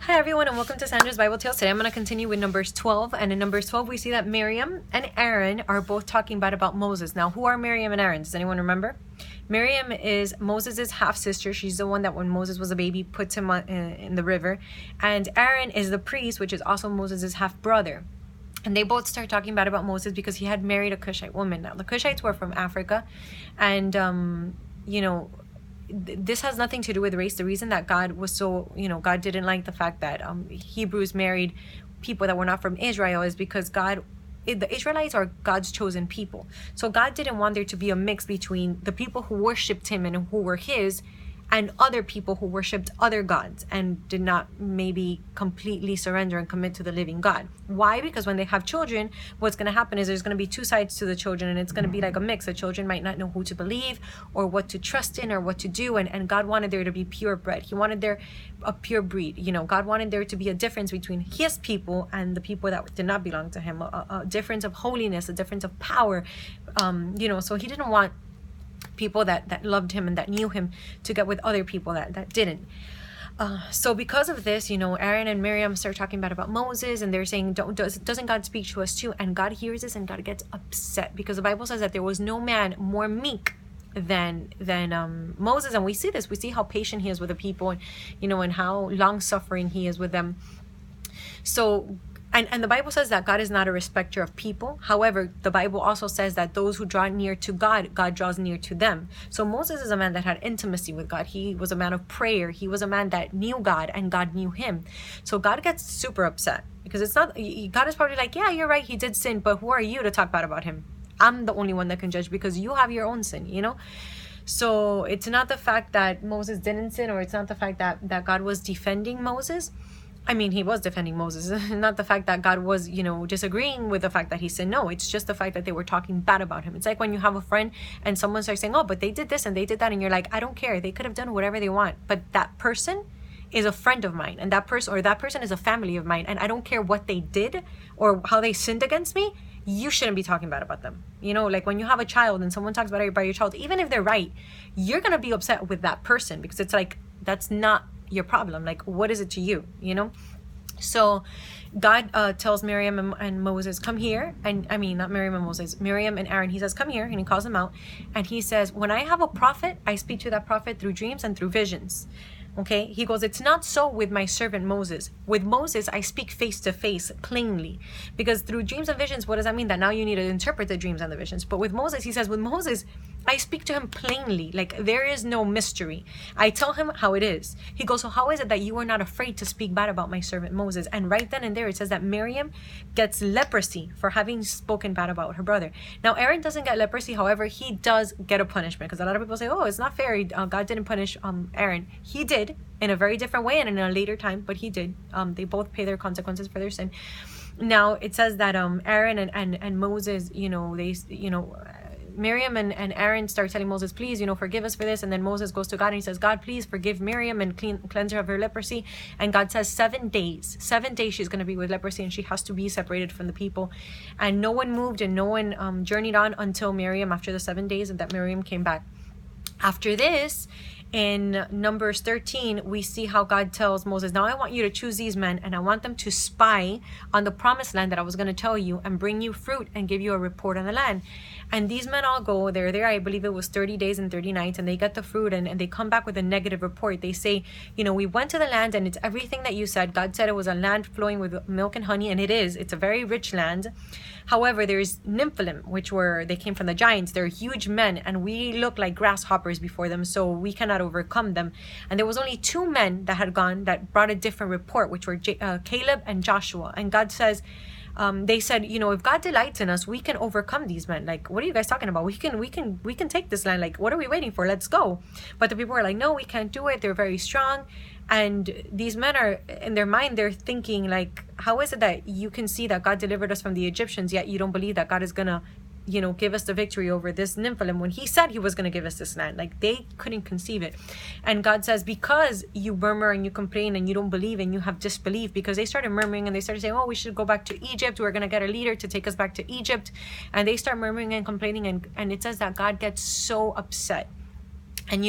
Hi everyone and welcome to Sandra's Bible Tales. Today I'm going to continue with Numbers 12, and in Numbers 12 we see that Miriam and Aaron are both talking bad about Moses. Now, who are Miriam and Aaron? Does anyone remember? Miriam is Moses' half-sister. She's the one that when Moses was a baby puts him in the river. And Aaron is the priest, which is also Moses' half-brother. And they both start talking bad about Moses because he had married a Cushite woman. Now, the Cushites were from Africa, and this has nothing to do with race. The reason that God was so, God didn't like the fact that Hebrews married people that were not from Israel is because the Israelites are God's chosen people. So God didn't want there to be a mix between the people who worshipped him and who were his and other people who worshipped other gods and did not maybe completely surrender and commit to the living God. Why? Because when they have children, what's going to happen is there's going to be two sides to the children, and it's going to be like a mix. The children might not know who to believe or what to trust in or what to do, and God wanted there to be purebred. He wanted there a pure breed. God wanted there to be a difference between his people and the people that did not belong to him, a difference of holiness, a difference of power. So he didn't want people that loved him and that knew him to get with other people that didn't. So because of this, Aaron and Miriam start talking bad about Moses, and they're saying, doesn't God speak to us too? And God hears this and God gets upset, because the Bible says that there was no man more meek than Moses. And we see this. We see how patient he is with the people, and how long-suffering he is with them. So And the Bible says that God is not a respecter of people. However, the Bible also says that those who draw near to God, God draws near to them. So Moses is a man that had intimacy with God. He was a man of prayer. He was a man that knew God and God knew him. So God gets super upset, because God is probably like, yeah, you're right, he did sin, but who are you to talk bad about him? I'm the only one that can judge, because you have your own sin, So it's not the fact that Moses didn't sin, or it's not the fact that God was defending Moses. I mean, he was defending Moses, not the fact that God was, disagreeing with the fact that he sinned. No, it's just the fact that they were talking bad about him. It's like when you have a friend and someone starts saying, oh, but they did this and they did that. And you're like, I don't care. They could have done whatever they want. But that person is a friend of mine, and that person is a family of mine. And I don't care what they did or how they sinned against me. You shouldn't be talking bad about them. Like when you have a child and someone talks bad about your child, even if they're right, you're going to be upset with that person, because it's like, that's not your problem. Like, what is it to you? So God tells Miriam and Moses, come here. And I mean, not Miriam and Moses, Miriam and Aaron. He says, come here. And he calls them out, and he says, when I have a prophet, I speak to that prophet through dreams and through visions. Okay, he goes, it's not so with my servant Moses. With Moses, I speak face to face, plainly. Because through dreams and visions, what does that mean? That now you need to interpret the dreams and the visions. But with Moses, he says, with Moses, I speak to him plainly. Like, there is no mystery. I tell him how it is. He goes, so how is it that you are not afraid to speak bad about my servant Moses? And right then and there, it says that Miriam gets leprosy for having spoken bad about her brother. Now, Aaron doesn't get leprosy. However, he does get a punishment, because a lot of people say, oh, it's not fair. God didn't punish Aaron. He did, in a very different way and in a later time, but he did. They both pay their consequences for their sin. Now, it says that Aaron and Moses, Miriam and Aaron start telling Moses, please, forgive us for this. And then Moses goes to God and he says, God, please forgive Miriam and cleanse her of her leprosy. And God says 7 days she's going to be with leprosy, and she has to be separated from the people. And no one moved and no one journeyed on until Miriam, after the 7 days, and that Miriam came back. After this, in Numbers 13, we see how God tells Moses, now I want you to choose these men, and I want them to spy on the promised land that I was going to tell you, and bring you fruit and give you a report on the land. And these men all go, they're there, I believe it was 30 days and 30 nights, and they get the fruit, and they come back with a negative report. They say, we went to the land and it's everything that you said. God said it was a land flowing with milk and honey, and it is. It's a very rich land. However, there's Nephilim, they came from the giants. They're huge men, and we look like grasshoppers before them, so we cannot overcome them. And there was only 2 men that had gone that brought a different report, which were Caleb and Joshua. And God says, they said, if God delights in us, we can overcome these men. Like, what are you guys talking about? We can take this land. Like, what are we waiting for? Let's go. But the people were like, no, we can't do it. They're very strong. And these men are, in their mind, they're thinking like, how is it that you can see that God delivered us from the Egyptians, yet you don't believe that God is gonna give us the victory over this Nephilim, when he said he was going to give us this land? Like, they couldn't conceive it. And God says, because you murmur and you complain and you don't believe and you have disbelief, because they started murmuring and they started saying, oh, we should go back to Egypt. We're going to get a leader to take us back to Egypt. And they start murmuring and complaining. And it says that God gets so upset. And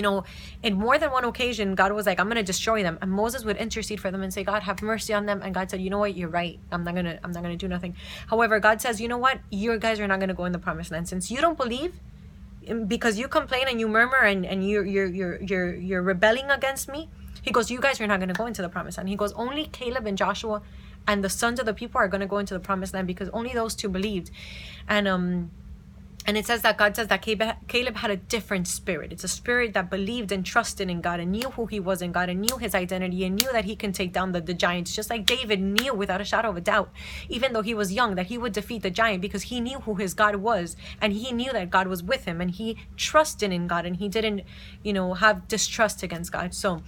in more than one occasion, God was like, I'm gonna destroy them. And Moses would intercede for them and say, God, have mercy on them. And God said, you know what, you're right. I'm not gonna do nothing. However, God says, you know what, you guys are not gonna go in the promised land. Since you don't believe, because you complain and you murmur and you're rebelling against me, he goes, you guys are not gonna go into the promised land. He goes, only Caleb and Joshua and the sons of the people are gonna go into the promised land, because only those two believed. And it says that God says that Caleb had a different spirit. It's a spirit that believed and trusted in God and knew who he was in God and knew his identity and knew that he can take down the giants, just like David knew without a shadow of a doubt, even though he was young, that he would defeat the giant, because he knew who his God was and he knew that God was with him and he trusted in God and he didn't, have distrust against God. So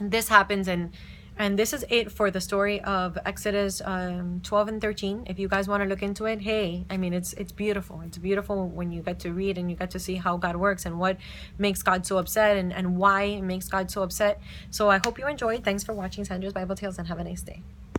this happens, and this is it for the story of Exodus 12 and 13. If you guys want to look into it, hey, I mean, it's beautiful. It's beautiful when you get to read and you get to see how God works and what makes God so upset and why it makes God so upset. So I hope you enjoyed. Thanks for watching Sandra's Bible Tales, and have a nice day.